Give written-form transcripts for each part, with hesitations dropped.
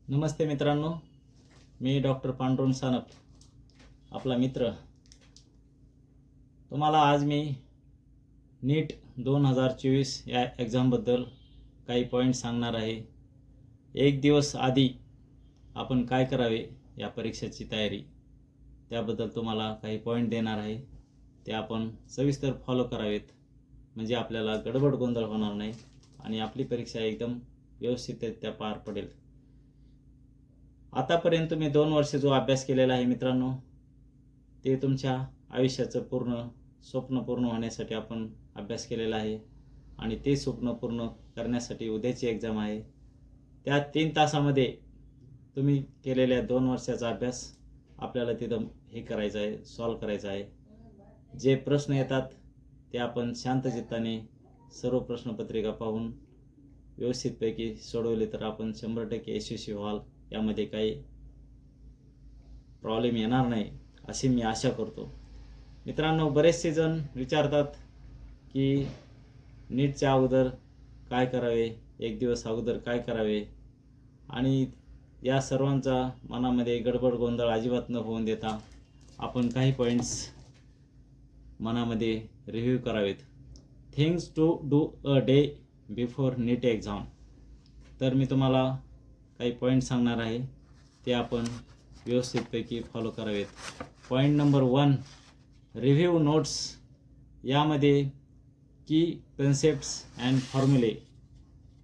नमस्ते मित्रांनो, मी डॉक्टर पांडुरंग सानप, आपला मित्र. तुम्हाला आज मी नीट 2024 या एक्झामबद्दल काही पॉईंट सांगणार आहे. एक दिवस आधी आपण काय करावे या परीक्षेची तयारी, त्याबद्दल तुम्हाला काही पॉईंट देणार आहे. ते आपण सविस्तर फॉलो करावेत, म्हणजे आपल्याला गडबड गोंधळ होणार नाही आणि आपली परीक्षा एकदम व्यवस्थितरित्या पार पडेल. आतापर्यंत तुम्ही 2 वर्ष जो अभ्यास केलेला आहे मित्रांनो, ते तुमच्या आयुष्याचं स्वप्न पूर्ण होण्यासाठी आपण अभ्यास केलेला आहे आणि ते स्वप्न पूर्ण करण्यासाठी उद्याची एक्झाम आहे. त्या 3 तासामध्ये तुम्ही केलेल्या 2 वर्षाचा अभ्यास आपल्याला तिथं करायचं आहे, सॉल्व करायचं आहे. जे प्रश्न येतात ते आपण शांत चित्ताने सर्व प्रश्नपत्रिका पाहून व्यवस्थितपैकी सोडवले तर आपण 100% यशस्वी व्हाल. यामध्ये काही प्रॉब्लेम येणार नाही अशी मी आशा करतो. मित्रांनो, बरेचसे जण विचारतात की नीटच्या अगोदर काय करावे, एक दिवस अगोदर काय करावे, आणि या सर्वांचा मनामध्ये गडबड गोंधळ अजिबात न होऊन देता आपण काही पॉईंट्स मनामध्ये रिव्ह्यू करावेत. Things to do a day before NEET exam. तर मी तुम्हाला काही पॉईंट सांगणार आहे, ते आपण व्यवस्थितपैकी फॉलो करावेत. Point number 1, review notes. यामध्ये की कन्सेप्ट्स अँड फॉर्म्युले,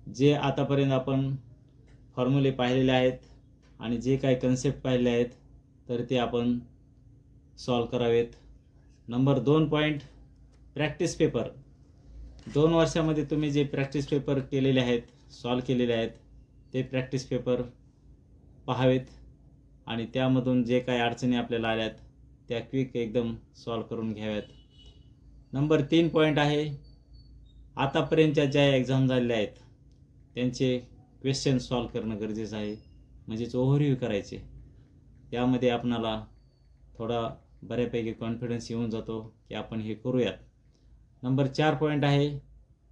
जे आतापर्यंत आपण फॉर्म्युले पाहिलेले आहेत आणि जे काही कन्सेप्ट पाहिलेले आहेत तर ते आपण सॉल्व करावेत. Number 2 point, practice paper. 2 वर्षामध्ये तुम्ही जे प्रॅक्टिस पेपर केलेले आहेत, सॉल्व केलेले आहेत, ते प्रॅक्टिस पेपर पाहावेत आणि त्यामधून जे काही अडचणी आपल्याला आल्यात त्या क्विक एकदम सॉल्व करून घ्याव्यात. नंबर 3 पॉईंट आहे, आतापर्यंतच्या ज्या एक्झाम झालेल्या आहेत त्यांचे क्वेश्चन सॉल्व करणं गरजेचं आहे, म्हणजेच ओव्हरव्ह्यू करायचे. त्यामध्ये आपणाला थोडा बऱ्यापैकी कॉन्फिडन्स येऊन जातो की आपण हे करूयात. नंबर 4 पॉईंट आहे,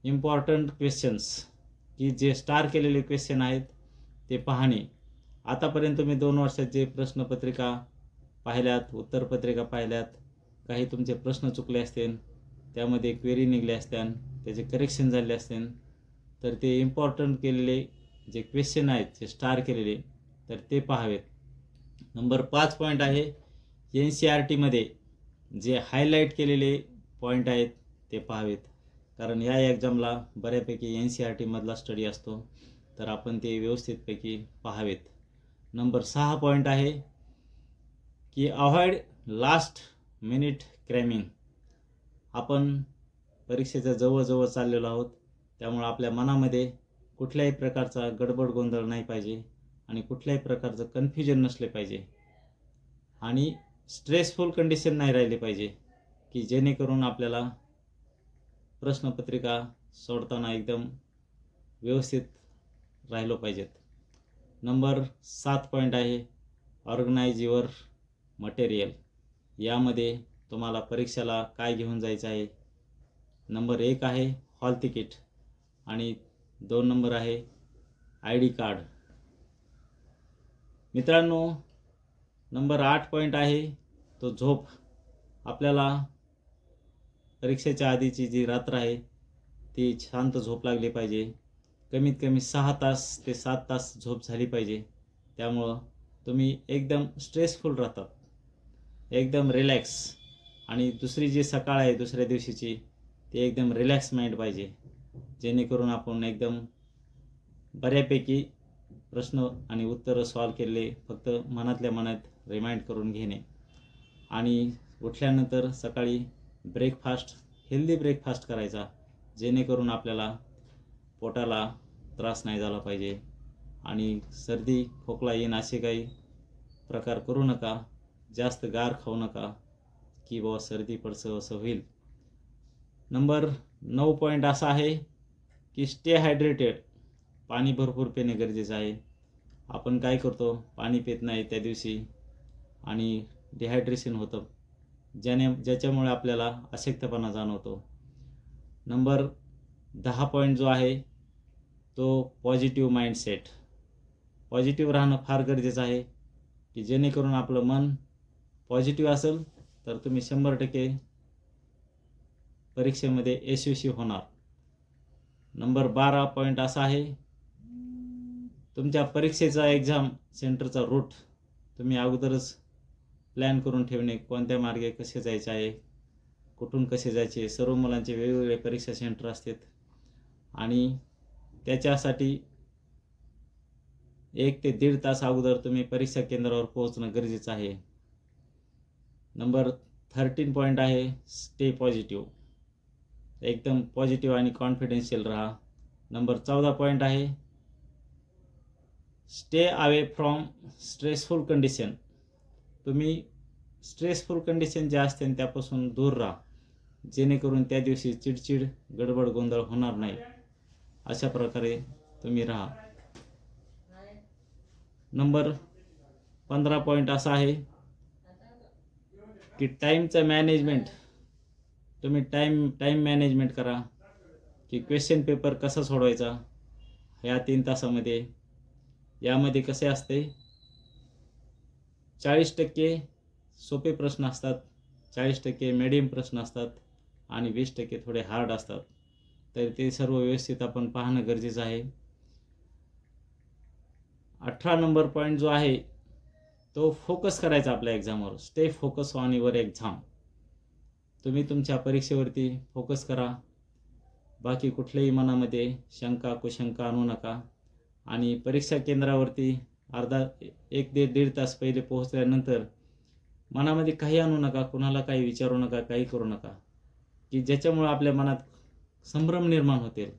इम्पॉर्टंट क्वेश्चन्स, की जे स्टार केलेले क्वेश्चन आहेत ते पाहणे. आतापर्यंत तुम्ही 2 वर्षात जे प्रश्नपत्रिका पाहिल्यात, उत्तरपत्रिका पाहिल्यात, काही तुमचे प्रश्न चुकले असतील, त्यामध्ये क्वेरी निघले असतील, त्याचे करेक्शन झाले असतील, तर ते इम्पॉर्टंट केलेले जे क्वेश्चन आहेत, जे स्टार केलेले, तर ते पाहावेत. नंबर 5 पॉईंट आहे, NCERTमध्ये जे हायलाईट केलेले पॉईंट आहेत ते पाहावेत, कारण या एक्झामला बऱ्यापैकी NCERTमधला स्टडी असतो, तर आपण ते व्यवस्थितपैकी पाहावेत. नंबर 6 पॉईंट आहे की अवॉइड लास्ट मिनिट क्रॅमिंग. आपण परीक्षेच्या जवळजवळ चाललेलो आहोत, त्यामुळे आपल्या मनामध्ये कुठल्याही प्रकारचा गडबड गोंधळ नाही पाहिजे आणि कुठल्याही प्रकारचं कन्फ्युजन नसले पाहिजे आणि स्ट्रेसफुल कंडिशन नाही राहिली पाहिजे, की जेणेकरून आपल्याला प्रश्नपत्रिका सोडताना एकदम व्यवस्थित राहिलो पाहिजेत. नंबर 7 पॉईंट आहे, ऑर्गनाइज युअर मटेरियल. यामध्ये तुम्हाला परीक्षेला काय घेऊन जायचं आहे. नंबर 1 आहे हॉल तिकीट आणि 2 नंबर आहे ID कार्ड. मित्रांनो, नंबर 8 पॉईंट आहे तो झोप. आपल्याला परीक्षेच्या आधीची जी रात्र आहे ती शांत झोप लागली पाहिजे. कमीत कमी 6 तास ते 7 तास झोप झाली पाहिजे. त्यामुळं तुम्ही एकदम स्ट्रेसफुल राहतात, एकदम रिलॅक्स, आणि दुसरी जी सकाळ आहे दुसऱ्या दिवशीची ती एकदम रिलॅक्स माइंड पाहिजे, जेणेकरून आपण एकदम बऱ्यापैकी प्रश्न आणि उत्तरं सॉल्व केलेले फक्त मनातल्या मनात रिमाइंड करून घेणे आणि उठल्यानंतर सकाळी ब्रेकफास्ट, हेल्दी ब्रेकफास्ट करायचा, जेणेकरून आपल्याला पोटाला त्रास नाही झाला पाहिजे आणि सर्दी खोकला येईन असे काही प्रकार करू नका. जास्त गार खाऊ नका की बाबा सर्दी पडसं असं होईल. नंबर 9 पॉईंट असा आहे की स्टे हायड्रेटेड. पाणी भरपूर पिणे गरजेचं आहे. आपण काय करतो, पाणी पित नाही त्या दिवशी आणि डिहायड्रेशन होतं, ज्याच्यामुळे आपल्याला अशक्तपणा जाणवतो. नंबर 10 पॉईंट जो आहे तो पॉझिटिव्ह माइंडसेट. पॉझिटिव्ह राहणं फार गरजेचं आहे, की जेणेकरून आपलं मन पॉझिटिव्ह असेल तर तुम्ही 100% परीक्षेमध्ये यशस्वी होणार. नंबर 12 पॉईंट असा आहे, तुमच्या परीक्षेचा एक्झाम सेंटरचा रूट तुम्ही अगोदरच प्लॅन करून ठेवणे. कोणत्या मार्गे कसे जायचे आहे, कुठून कसे जायचे. सर्व मुलांचे वेगवेगळे परीक्षा सेंटर असतात आणि त्याच्यासाठी 1 ते 1.5 तास अगोदर तुम्ही परीक्षा केंद्रावर पोहोचणं गरजेचं आहे. नंबर 13 पॉईंट आहे, स्टे पॉझिटिव्ह. एकदम पॉझिटिव्ह आणि कॉन्फिडेन्शियल राहा. नंबर 14 पॉईंट आहे, stay away from stressful condition. तुम्ही स्ट्रेसफुल कंडिशन जे असते त्यापासून दूर राहा, जेणेकरून त्या दिवशी चिडचिड गडबड गोंधळ होणार नाही. अशा प्रकारे तुम्ही राहा. नंबर 15 पॉईंट असा आहे की टाईमचं मॅनेजमेंट. तुम्ही टाईम मॅनेजमेंट करा, की क्वेश्चन पेपर कसा सोडवायचा ह्या 3 तासामध्ये. यामध्ये कसे असते, 40% सोपे प्रश्न असतात, 40% मीडियम प्रश्न असतात आणि 20% थोडे हार्ड असतात. तर ते सर्व व्यवस्थित आपण पाहणं गरजेचं आहे. 18 नंबर पॉईंट जो आहे तो फोकस करायचा आपल्या एक्झामवर. Stay focus on your exam. तुम्ही तुमच्या परीक्षेवरती फोकस करा. बाकी कुठल्याही मनामध्ये शंका कुशंका आणू नका. आणि परीक्षा केंद्रावरती 1 ते 1.5 तास पहिले पोहोचल्यानंतर मनामध्ये काही आणू नका, कुणाला काही विचारू नका, काही करू नका, की ज्याच्यामुळं आपल्या मनात संभ्रम निर्माण होतील.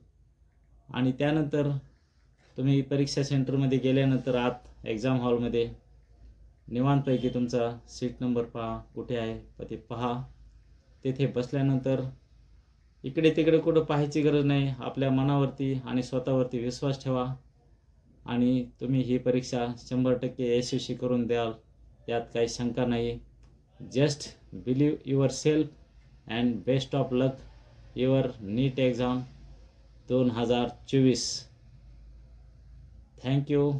आणि त्यानंतर तुम्ही परीक्षा सेंटरमध्ये गेल्यानंतर आत एक्झाम हॉलमध्ये निवांतपैकी तुमचा सीट नंबर पहा, कुठे आहे ते पहा. तेथे बसल्यानंतर इकडे तिकडे कुठं पाहायची गरज नाही. आपल्या मनावरती आणि स्वतःवरती विश्वास ठेवा आणि तुम्ही ही परीक्षा 100% यशस्वी करून द्याल, यात काही शंका नाही. Just believe yourself and best of luck your NEET exam 2024. Thank you.